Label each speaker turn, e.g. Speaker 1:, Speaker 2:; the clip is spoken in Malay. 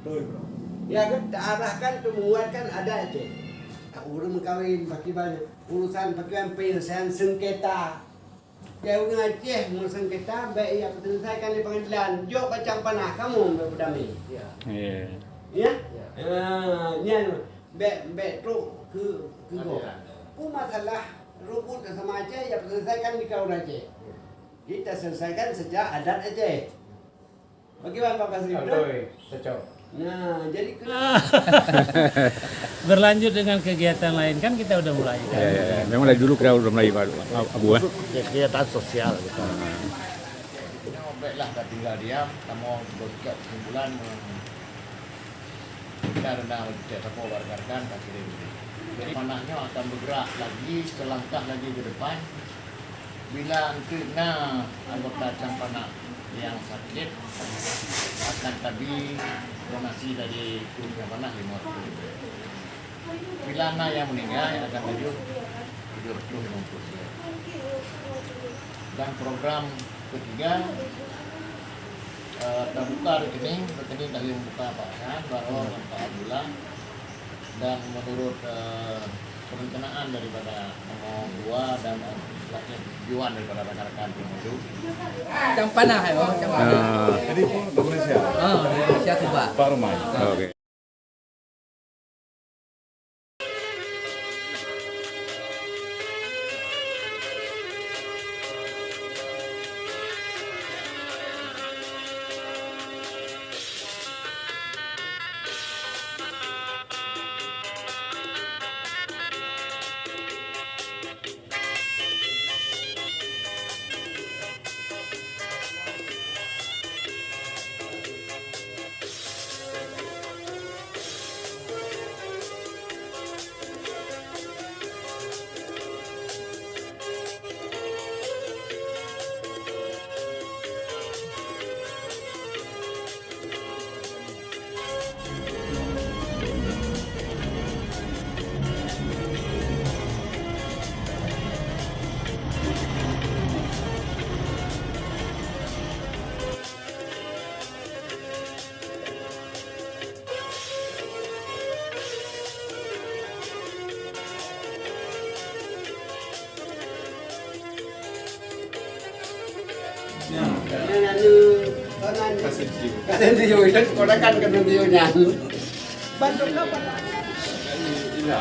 Speaker 1: Betul, bro.
Speaker 2: Ya kan, arahkan menguatkan ada aja. Urus kawin pakai banyak urusan pakai penyelesaian sengketa. Jauh dengan Aceh ngurus sengketa baik yang selesaikan di pengadilan. Jok macam panah kamu berdamai.
Speaker 1: Ya.
Speaker 3: Iya.
Speaker 2: Ya?
Speaker 1: Ya.
Speaker 2: Nya bek tu ke go. Ku masalah rukun sama Aceh yang selesaikan di kaum Aceh. Kita selesaikan sejak adat Aceh. Bagaimana Pak Sri?
Speaker 1: Betul, cocok.
Speaker 2: Nah, jadi
Speaker 4: Berlanjut dengan kegiatan lain kan kita udah mulai kan.
Speaker 3: Ya. Memang dari dulu kita udah mulai Pak Abu.
Speaker 5: Kegiatan sosial gitu.
Speaker 1: Kita baiklah tak tinggal diam, kamu berbuat kesimpulan kita rendah tidak siapa wargarkan tak kirim. Jadi panahnya akan bergerak lagi selangkah lagi ke depan. Bila kena anggota Campana yang sakit akan tadi donasi dari Kulit Campana 50. Bila anak yang meninggal yang akan tujuh 750. Dan program ketiga terbuka rekening tadi membuka Pak San, Baror dan Pak Abdullah, dan menurut perencanaan daripada nomor 2 dan tujuan daripada rekan-rekan tim itu.
Speaker 6: Campana ya, Bang. Campana.
Speaker 3: Jadi Indonesia.
Speaker 6: Oh, Indonesia coba.
Speaker 3: Pak Rumai. Oke.
Speaker 2: Kalian tiyo itu kodakan kan tiyo nyan. Bantu apa?
Speaker 3: Iya.